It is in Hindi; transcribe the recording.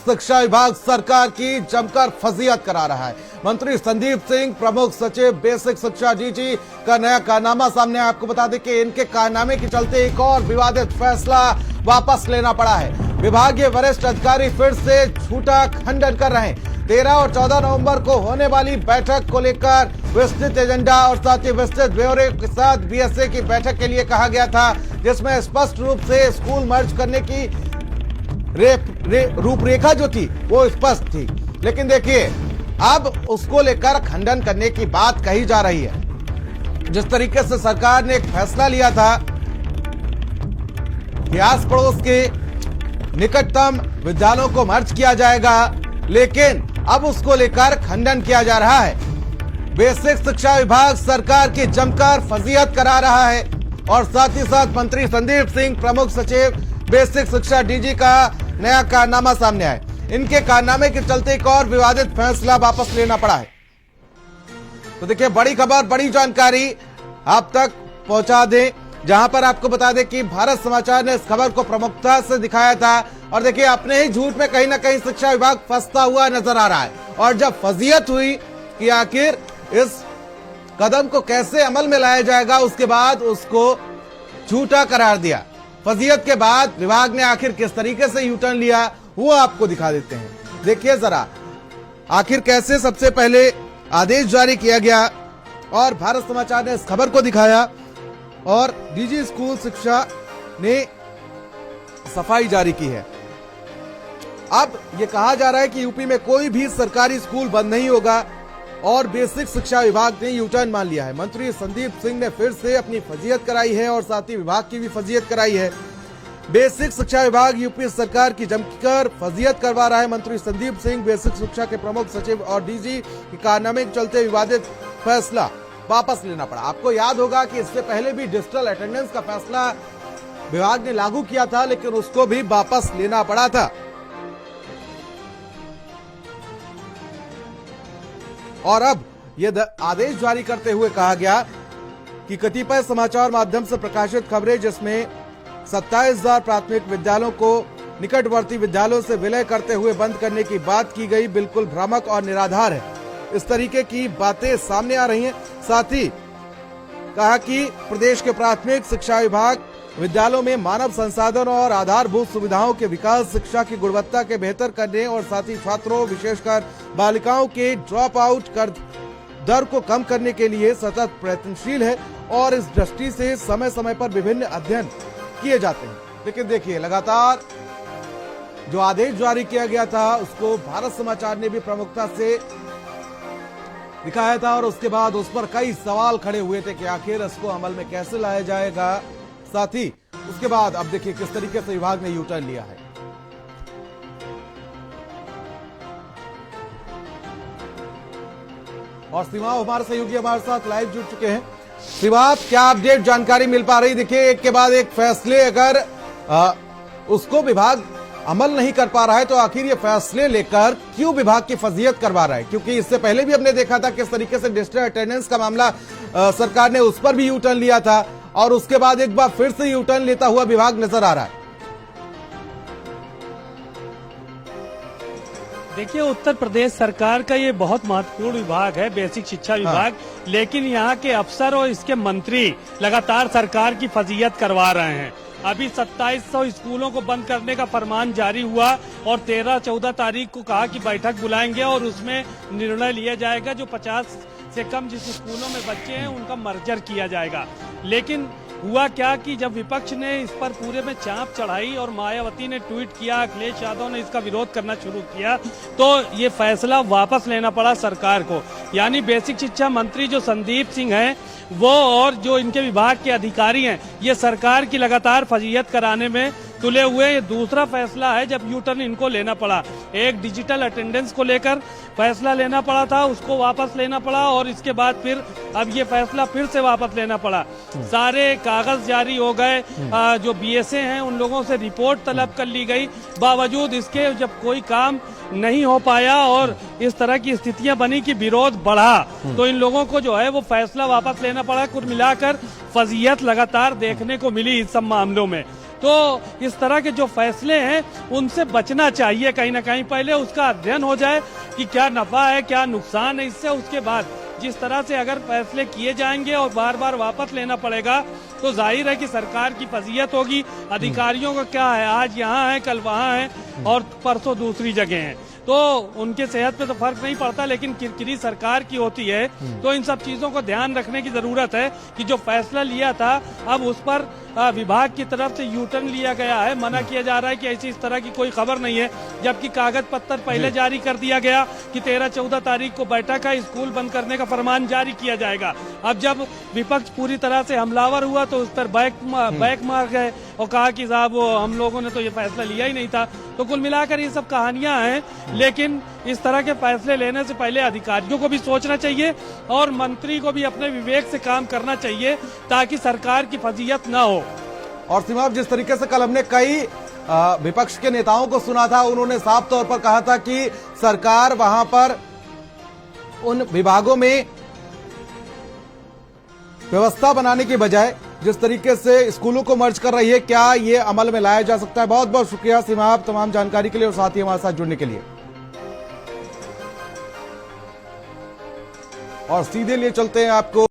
शिक्षा विभाग सरकार की जमकर फजीहत करा रहा है। मंत्री संदीप सिंह, प्रमुख सचिव बेसिक शिक्षा डीजी का नया कारनामा सामने। आपको बता दें कि इनके कारनामे के चलते एक और विवादित फैसला वापस लेना पड़ा है। विभागीय वरिष्ठ अधिकारी फिर से झूठा खंडन कर रहे हैं। 13 और 14 नवंबर को होने वाली बैठक को लेकर विस्तृत एजेंडा और साथ ही विस्तृत ब्यौरे के साथ बीएसए की बैठक के लिए कहा गया था, जिसमें स्पष्ट रूप से स्कूल मर्ज करने की रूपरेखा जो थी वो स्पष्ट थी। लेकिन देखिए, अब उसको लेकर खंडन करने की बात कही जा रही है। जिस तरीके से सरकार ने एक फैसला लिया था कि आस पड़ोस के निकटतम विद्यालयों को मर्ज किया जाएगा, लेकिन अब उसको लेकर खंडन किया जा रहा है। बेसिक शिक्षा विभाग सरकार की जमकर फजीहत करा रहा है और साथ ही साथ मंत्री संदीप सिंह, प्रमुख सचिव बेसिक शिक्षा डीजी का नया कारनामा सामने आया। इनके कारनामे के चलते एक और विवादित फैसला वापस लेना पड़ा है। तो देखिए, बड़ी खबर, बड़ी जानकारी आप तक पहुंचा दें, जहां पर आपको बता दें कि भारत समाचार ने इस खबर को प्रमुखता से दिखाया था। और देखिए, अपने ही झूठ में कहीं ना कहीं शिक्षा विभाग फंसता हुआ नजर आ रहा है। और जब फजीहत हुई कि आखिर इस कदम को कैसे अमल में लाया जाएगा, उसके बाद उसको झूठा करार दिया। फजीहत के बाद विभाग ने आखिर किस तरीके से यूटर्न लिया वो आपको दिखा देते हैं। देखिए जरा, आखिर कैसे सबसे पहले आदेश जारी किया गया और भारत समाचार ने इस खबर को दिखाया और डीजी स्कूल शिक्षा ने सफाई जारी की है। अब ये कहा जा रहा है कि यूपी में कोई भी सरकारी स्कूल बंद नहीं होगा और बेसिक शिक्षा विभाग ने यूटर्न मान लिया है। मंत्री संदीप सिंह ने फिर से अपनी फजीहत कराई है और साथ ही विभाग की भी फजीहत कराई है। बेसिक शिक्षा विभाग यूपी सरकार की जमकर फजीहत करवा रहा है। मंत्री संदीप सिंह, बेसिक शिक्षा के प्रमुख सचिव और डीजी के कारनामे के चलते विवादित फैसला वापस लेना पड़ा। आपको याद होगा कि इससे पहले भी डिजिटल अटेंडेंस का फैसला विभाग ने लागू किया था, लेकिन उसको भी वापस लेना पड़ा था। और अब यह आदेश जारी करते हुए कहा गया कि कतिपय समाचार माध्यम से प्रकाशित खबरें जिसमें 27,000 प्राथमिक विद्यालयों को निकटवर्ती विद्यालयों से विलय करते हुए बंद करने की बात की गई, बिल्कुल भ्रामक और निराधार है। इस तरीके की बातें सामने आ रही हैं। साथ ही कहा कि प्रदेश के प्राथमिक शिक्षा विभाग विद्यालयों में मानव संसाधन और आधारभूत सुविधाओं के विकास, शिक्षा की गुणवत्ता के बेहतर करने और साथ ही छात्रों, विशेषकर बालिकाओं के ड्रॉप आउट कर दर को कम करने के लिए सतत प्रयत्नशील है और इस दृष्टि से समय समय पर विभिन्न अध्ययन किए जाते हैं। लेकिन देखिए, लगातार जो आदेश जारी किया गया था उसको भारत समाचार ने भी प्रमुखता से दिखाया था और उसके बाद उस पर कई सवाल खड़े हुए थे कि आखिर इसको अमल में कैसे लाया जाएगा। साथ ही उसके बाद अब देखिए किस तरीके से विभाग ने यूटर्न लिया है। और शिवा हमारे सहयोगी हमारे साथ लाइव जुड़ चुके हैं। शिवा, क्या अपडेट जानकारी मिल पा रही? देखिए, एक के बाद एक फैसले अगर उसको विभाग अमल नहीं कर पा रहा है तो आखिर ये फैसले लेकर क्यों विभाग की फजीहत करवा रहा है? क्योंकि इससे पहले भी हमने देखा था किस तरीके से डिजिटल अटेंडेंस का मामला सरकार ने उस पर भी यूटर्न लिया था और उसके बाद एक बार फिर से यूटर्न लेता हुआ विभाग नजर आ रहा है। देखिए, उत्तर प्रदेश सरकार का ये बहुत महत्वपूर्ण विभाग है, बेसिक शिक्षा विभाग। लेकिन यहाँ के अफसर और इसके मंत्री लगातार सरकार की फजीहत करवा रहे हैं। अभी 2700 स्कूलों को बंद करने का फरमान जारी हुआ और 13-14 तारीख को कहा कि बैठक बुलाएंगे और उसमें निर्णय लिया जाएगा। जो 50 से कम जिस स्कूलों में बच्चे हैं उनका मर्जर किया जाएगा। लेकिन हुआ क्या कि जब विपक्ष ने इस पर पूरे में चाप चढ़ाई और मायावती ने ट्वीट किया, अखिलेश यादव ने इसका विरोध करना शुरू किया, तो ये फैसला वापस लेना पड़ा सरकार को। यानी बेसिक शिक्षा मंत्री जो संदीप सिंह हैं वो और जो इनके विभाग के अधिकारी हैं, ये सरकार की लगातार फजीहत कराने में तुले हुए। ये दूसरा फैसला है जब यू टर्न इनको लेना पड़ा। एक डिजिटल अटेंडेंस को लेकर फैसला लेना पड़ा था, उसको वापस लेना पड़ा और इसके बाद फिर अब ये फैसला फिर से वापस लेना पड़ा। सारे कागज जारी हो गए, जो बीएसए हैं उन लोगों से रिपोर्ट तलब कर ली गई। बावजूद इसके जब कोई काम नहीं हो पाया और इस तरह की स्थितियां बनी कि विरोध बढ़ा, तो इन लोगों को जो है वो फैसला वापस लेना पड़ा। कुल मिलाकर फजीहत लगातार देखने को मिली इस सब मामलों में। तो इस तरह के जो फैसले हैं उनसे बचना चाहिए। कहीं ना कहीं पहले उसका अध्ययन हो जाए कि क्या नफा है क्या नुकसान है इससे, उसके बाद जिस तरह से अगर फैसले किए जाएंगे और बार बार वापस लेना पड़ेगा तो जाहिर है कि सरकार की फजीयत होगी। अधिकारियों का क्या है, आज यहाँ है कल वहाँ है और परसों दूसरी जगह है, तो उनके सेहत पे तो फर्क नहीं पड़ता, लेकिन किरकिरी सरकार की होती है। तो इन सब चीजों को ध्यान रखने की जरूरत है कि जो फैसला लिया था अब उस पर विभाग की तरफ से यूटर्न लिया गया है। मना किया जा रहा है कि ऐसी इस तरह की कोई खबर नहीं है, जबकि कागज पत्तर पहले जारी कर दिया गया कि 13-14 तारीख को बैठक है, स्कूल बंद करने का फरमान जारी किया जाएगा। अब जब विपक्ष पूरी तरह से हमलावर हुआ तो उस पर बैक मार गए और कहा कि साहब हम लोगों ने तो ये फैसला लिया ही नहीं था। तो कुल मिलाकर ये सब कहानियां हैं, लेकिन इस तरह के फैसले लेने से पहले अधिकारियों को भी सोचना चाहिए और मंत्री को भी अपने विवेक से काम करना चाहिए ताकि सरकार की फजीयत न हो। और सीमा, जिस तरीके से कल हमने कई विपक्ष के नेताओं को सुना था, उन्होंने साफ तौर पर कहा था कि सरकार वहां पर उन विभागों में व्यवस्था बनाने की बजाय जिस तरीके से स्कूलों को मर्ज कर रही है, क्या ये अमल में लाया जा सकता है? बहुत बहुत शुक्रिया सीमा, आप तमाम जानकारी के लिए और साथ ही हमारे साथ जुड़ने के लिए। और सीधे लिए चलते हैं आपको